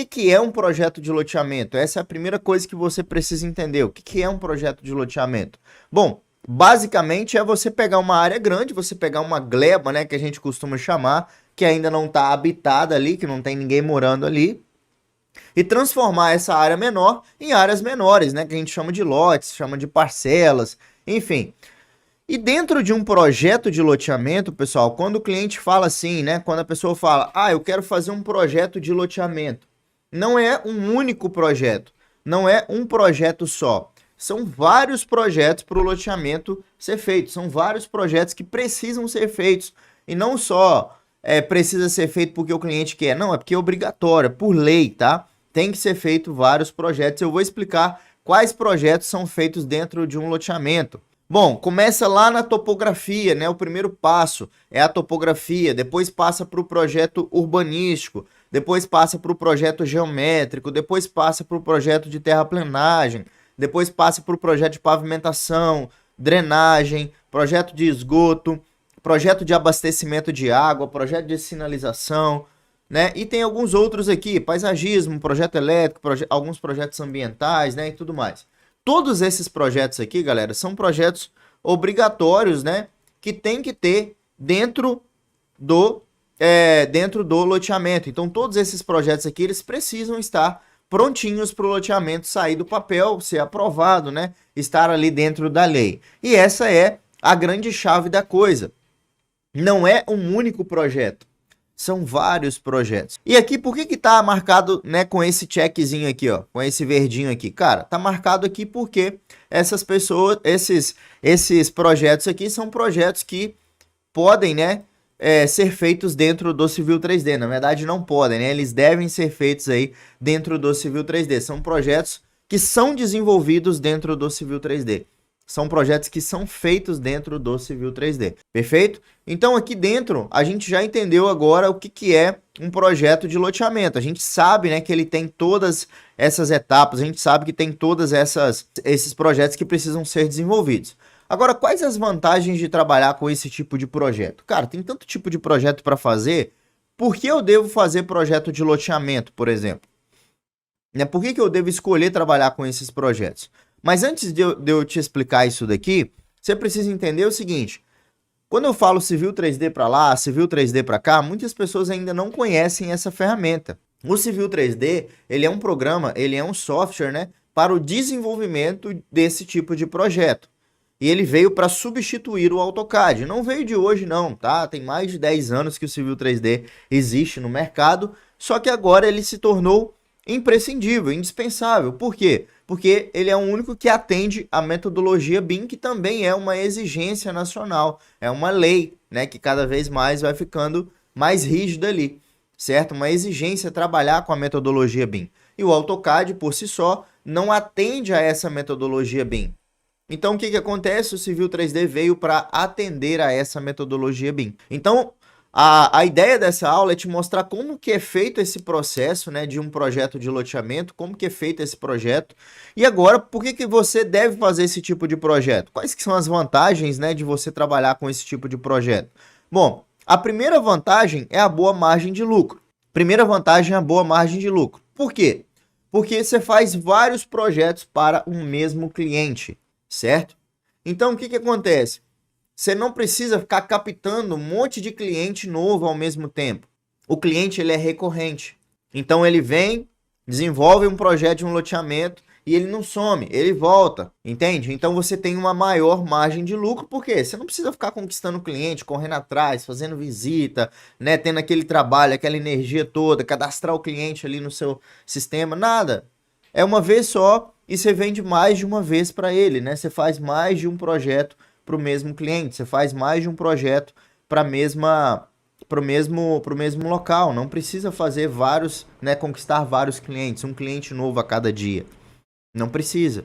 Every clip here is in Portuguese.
que é um projeto de loteamento? Essa é a primeira coisa que você precisa entender. O que é um projeto de loteamento? Bom, basicamente é você pegar uma área grande, você pegar uma gleba, né, que a gente costuma chamar, que ainda não está habitada ali, que não tem ninguém morando ali, e transformar essa área menor em áreas menores, né, que a gente chama de lotes, chama de parcelas, enfim. E dentro de um projeto de loteamento, pessoal, quando o cliente fala assim, né, quando a pessoa fala, eu quero fazer um projeto de loteamento, não é um único projeto, não é um projeto só. São vários projetos para o loteamento ser feito, são vários projetos que precisam ser feitos. E não só precisa ser feito porque o cliente quer, não, é porque é obrigatório, é por lei, tá? Tem que ser feito vários projetos. Eu vou explicar quais projetos são feitos dentro de um loteamento. Bom, começa lá na topografia, né? O primeiro passo é a topografia, depois passa para o projeto urbanístico, depois passa para o projeto geométrico, depois passa para o projeto de terraplenagem, depois passa para o projeto de pavimentação, drenagem, projeto de esgoto, projeto de abastecimento de água, projeto de sinalização, né? E tem alguns outros aqui, paisagismo, projeto elétrico, alguns projetos ambientais, né? E tudo mais. Todos esses projetos aqui, galera, são projetos obrigatórios, né? Que tem que ter dentro do loteamento. Então, todos esses projetos aqui, eles precisam estar prontinhos para o loteamento sair do papel, ser aprovado, né? Estar ali dentro da lei. E essa é a grande chave da coisa. Não é um único projeto. São vários projetos. E aqui, por que tá marcado, né, com esse checkzinho aqui, ó, com esse verdinho aqui? Cara, tá marcado aqui porque essas pessoas, esses projetos aqui são projetos que podem, né, ser feitos dentro do Civil 3D. Na verdade, não podem, né? Eles devem ser feitos aí dentro do Civil 3D. São projetos que são desenvolvidos dentro do Civil 3D. São projetos que são feitos dentro do Civil 3D. Perfeito? Então, aqui dentro, a gente já entendeu agora o que é um projeto de loteamento. A gente sabe, né, que ele tem todas essas etapas, a gente sabe que tem todas esses projetos que precisam ser desenvolvidos. Agora, quais as vantagens de trabalhar com esse tipo de projeto? Cara, tem tanto tipo de projeto para fazer, por que eu devo fazer projeto de loteamento, por exemplo? Por que eu devo escolher trabalhar com esses projetos? Mas antes de eu te explicar isso daqui, você precisa entender o seguinte. Quando eu falo Civil 3D para lá, Civil 3D para cá, muitas pessoas ainda não conhecem essa ferramenta. O Civil 3D, ele é um programa, ele é um software, né, para o desenvolvimento desse tipo de projeto. E ele veio para substituir o AutoCAD. Não veio de hoje não, tá? Tem mais de 10 anos que o Civil 3D existe no mercado, só que agora ele se tornou imprescindível, indispensável. Por quê? Porque ele é o único que atende a metodologia BIM, que também é uma exigência nacional, é uma lei, né, que cada vez mais vai ficando mais rígida ali, certo? Uma exigência trabalhar com a metodologia BIM. E o AutoCAD, por si só, não atende a essa metodologia BIM. Então, o que acontece? O Civil 3D veio para atender a essa metodologia BIM. Então, a ideia dessa aula é te mostrar como que é feito esse processo, né, de um projeto de loteamento, como que é feito esse projeto. E agora, por que você deve fazer esse tipo de projeto? Quais que são as vantagens, né, de você trabalhar com esse tipo de projeto? Bom, a primeira vantagem é a boa margem de lucro. Primeira vantagem é a boa margem de lucro. Por quê? Porque você faz vários projetos para um mesmo cliente, certo? Então, o que acontece? Você não precisa ficar captando um monte de cliente novo ao mesmo tempo. O cliente, ele é recorrente. Então, ele vem, desenvolve um projeto de um loteamento e ele não some, ele volta, entende? Então, você tem uma maior margem de lucro, porque você não precisa ficar conquistando o cliente, correndo atrás, fazendo visita, né, tendo aquele trabalho, aquela energia toda, cadastrar o cliente ali no seu sistema, nada. É uma vez só e você vende mais de uma vez para ele, né? Você faz mais de um projeto para o mesmo cliente, você faz mais de um projeto para o mesmo local. Não precisa fazer vários, né, conquistar vários clientes, um cliente novo a cada dia. Não precisa.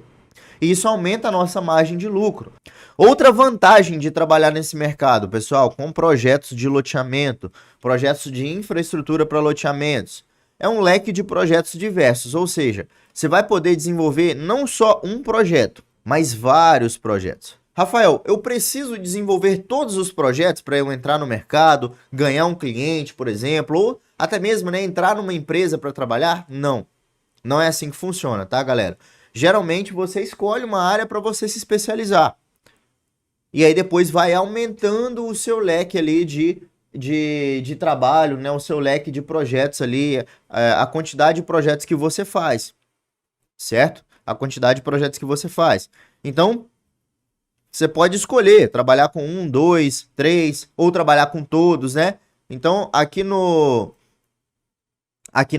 E isso aumenta a nossa margem de lucro. Outra vantagem de trabalhar nesse mercado, pessoal, com projetos de loteamento, projetos de infraestrutura para loteamentos, é um leque de projetos diversos, ou seja, você vai poder desenvolver não só um projeto, mas vários projetos. Rafael, eu preciso desenvolver todos os projetos para eu entrar no mercado, ganhar um cliente, por exemplo, ou até mesmo, né, entrar numa empresa para trabalhar? Não. Não é assim que funciona, tá, galera? Geralmente você escolhe uma área para você se especializar. E aí depois vai aumentando o seu leque ali de trabalho, né? O seu leque de projetos ali, a quantidade de projetos que você faz, certo? A quantidade de projetos que você faz. Então, você pode escolher trabalhar com um, dois, três, ou trabalhar com todos, né? Então, aqui no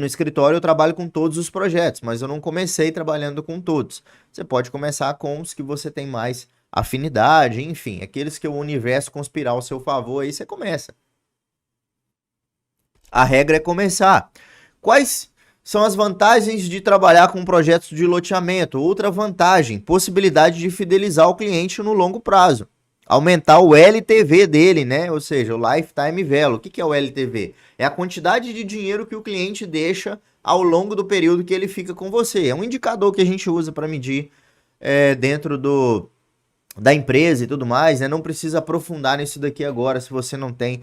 escritório eu trabalho com todos os projetos, mas eu não comecei trabalhando com todos. Você pode começar com os que você tem mais afinidade, enfim, aqueles que o universo conspirar ao seu favor, aí você começa. A regra é começar. Quais são as vantagens de trabalhar com projetos de loteamento? Outra vantagem, possibilidade de fidelizar o cliente no longo prazo. Aumentar o LTV dele, né? Ou seja, o Lifetime Value. O que é o LTV? É a quantidade de dinheiro que o cliente deixa ao longo do período que ele fica com você. É um indicador que a gente usa para medir dentro da empresa e tudo mais, né? Não precisa aprofundar nisso daqui agora, se você não tem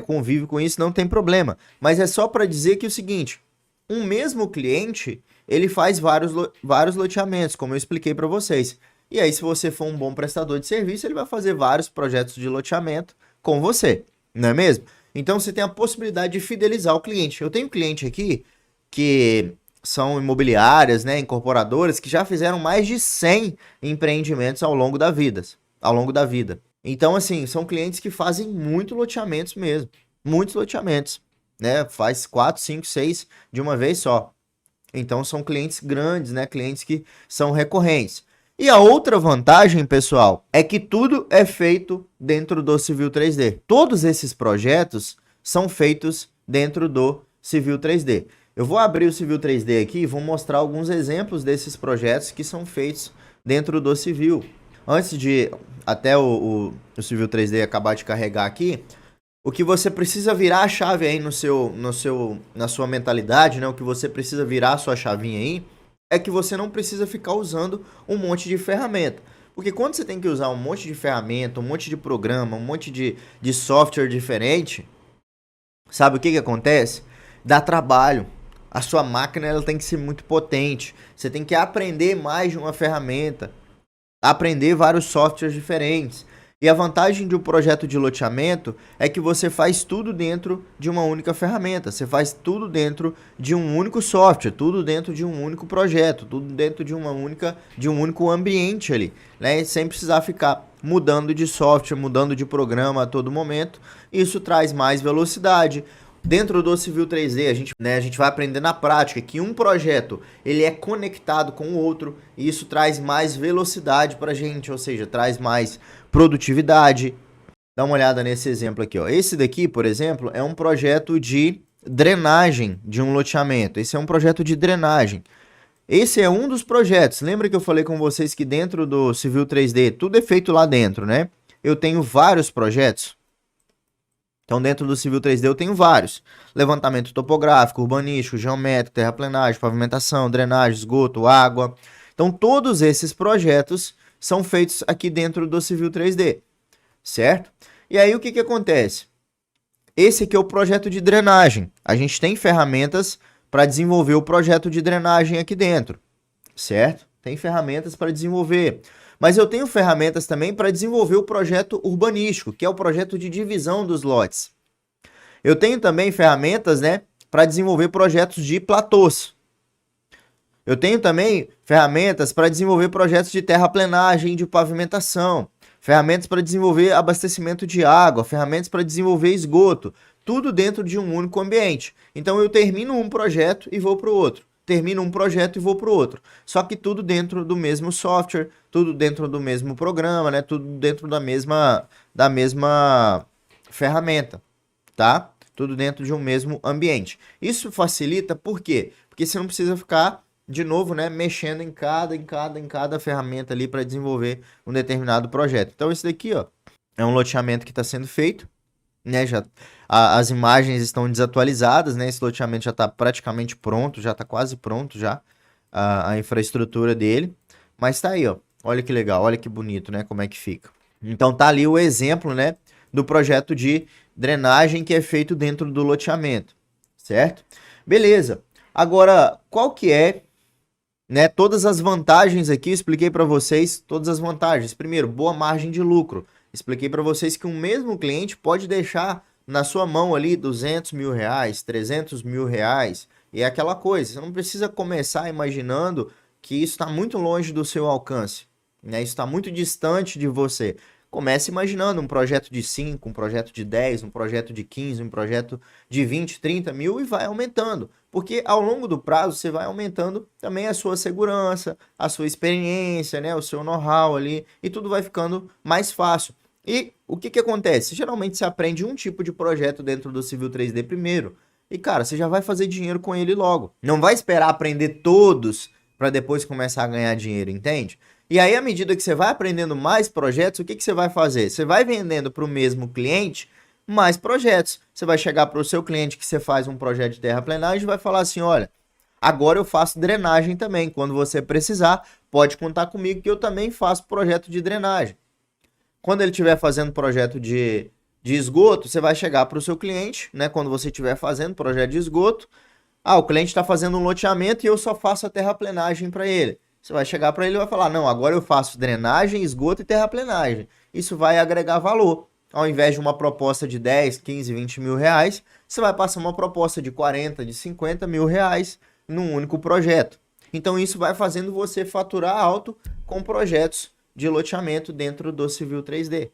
convívio com isso, não tem problema. Mas é só para dizer que é o seguinte, um mesmo cliente, ele faz vários loteamentos, como eu expliquei para vocês. E aí, se você for um bom prestador de serviço, ele vai fazer vários projetos de loteamento com você, não é mesmo? Então, você tem a possibilidade de fidelizar o cliente. Eu tenho um cliente aqui que são imobiliárias, né, incorporadoras, que já fizeram mais de 100 empreendimentos ao longo da vida. Então, assim, são clientes que fazem muitos loteamentos mesmo, muitos loteamentos, né? Faz 4, 5, 6 de uma vez só. Então, são clientes grandes, né? Clientes que são recorrentes. E a outra vantagem, pessoal, é que tudo é feito dentro do Civil 3D. Todos esses projetos são feitos dentro do Civil 3D. Eu vou abrir o Civil 3D aqui e vou mostrar alguns exemplos desses projetos que são feitos dentro do Civil. Antes de até o Civil 3D acabar de carregar aqui, o que você precisa virar a chave aí na sua mentalidade, né? O que você precisa virar a sua chavinha aí, é que você não precisa ficar usando um monte de ferramenta. Porque quando você tem que usar um monte de ferramenta, um monte de programa, um monte de software diferente, sabe o que acontece? Dá trabalho. A sua máquina ela tem que ser muito potente. Você tem que aprender mais de uma ferramenta, aprender vários softwares diferentes. E a vantagem de um projeto de loteamento é que você faz tudo dentro de uma única ferramenta. Você faz tudo dentro de um único software, tudo dentro de um único projeto, tudo dentro de um único ambiente ali, né? Sem precisar ficar mudando de software, mudando de programa a todo momento. Isso traz mais velocidade. Dentro do Civil 3D, a gente vai aprender na prática que um projeto ele é conectado com o outro e isso traz mais velocidade para a gente, ou seja, traz mais produtividade. Dá uma olhada nesse exemplo aqui, ó. Esse daqui, por exemplo, é um projeto de drenagem de um loteamento. Esse é um projeto de drenagem. Esse é um dos projetos. Lembra que eu falei com vocês que dentro do Civil 3D tudo é feito lá dentro, né? Eu tenho vários projetos. Então, dentro do Civil 3D eu tenho vários. Levantamento topográfico, urbanístico, geométrico, terraplenagem, pavimentação, drenagem, esgoto, água. Então, todos esses projetos são feitos aqui dentro do Civil 3D, certo? E aí, o que acontece? Esse aqui é o projeto de drenagem. A gente tem ferramentas para desenvolver o projeto de drenagem aqui dentro, certo? Tem ferramentas para desenvolver. Mas eu tenho ferramentas também para desenvolver o projeto urbanístico, que é o projeto de divisão dos lotes. Eu tenho também ferramentas, né, para desenvolver projetos de platôs. Eu tenho também ferramentas para desenvolver projetos de terraplenagem, de pavimentação, ferramentas para desenvolver abastecimento de água, ferramentas para desenvolver esgoto, tudo dentro de um único ambiente. Então eu termino um projeto e vou para o outro. Termino um projeto e vou para o outro. Só que tudo dentro do mesmo software, tudo dentro do mesmo programa, né? Tudo dentro da mesma ferramenta, tá? Tudo dentro de um mesmo ambiente. Isso facilita por quê? Porque você não precisa ficar, de novo, né, mexendo em cada ferramenta ali para desenvolver um determinado projeto. Então, esse daqui, ó, é um loteamento que está sendo feito, né? As imagens estão desatualizadas, né? Esse loteamento já está praticamente pronto, já está quase pronto já a infraestrutura dele, mas tá aí, ó. Olha que legal, olha que bonito, né? Como é que fica. Então tá ali o exemplo, né, do projeto de drenagem que é feito dentro do loteamento, certo? Beleza. Agora, qual que é, né, todas as vantagens aqui? Eu expliquei para vocês todas as vantagens. Primeiro, boa margem de lucro. Expliquei para vocês que um mesmo cliente pode deixar na sua mão ali 200 mil reais, 300 mil reais, e é aquela coisa. Você não precisa começar imaginando que isso está muito longe do seu alcance, né? Isso está muito distante de você. Comece imaginando um projeto de 5, um projeto de 10, um projeto de 15, um projeto de 20, 30 mil e vai aumentando. Porque ao longo do prazo você vai aumentando também a sua segurança, a sua experiência, né, o seu know-how ali, e tudo vai ficando mais fácil. E o que que acontece? Geralmente você aprende um tipo de projeto dentro do Civil 3D primeiro. E cara, você já vai fazer dinheiro com ele logo. Não vai esperar aprender todos para depois começar a ganhar dinheiro, entende? E aí, à medida que você vai aprendendo mais projetos, o que que você vai fazer? Você vai vendendo para o mesmo cliente mais projetos. Você vai chegar para o seu cliente que você faz um projeto de terraplenagem e vai falar assim, olha, agora eu faço drenagem também. Quando você precisar, pode contar comigo que eu também faço projeto de drenagem. Quando ele estiver fazendo projeto de esgoto, você vai chegar para o seu cliente, né? Quando você estiver fazendo projeto de esgoto, o cliente está fazendo um loteamento e eu só faço a terraplenagem para ele. Você vai chegar para ele e vai falar, não, agora eu faço drenagem, esgoto e terraplenagem. Isso vai agregar valor. Ao invés de uma proposta de 10, 15, 20 mil reais, você vai passar uma proposta de 40, de 50 mil reais num único projeto. Então isso vai fazendo você faturar alto com projetos de loteamento dentro do Civil 3D.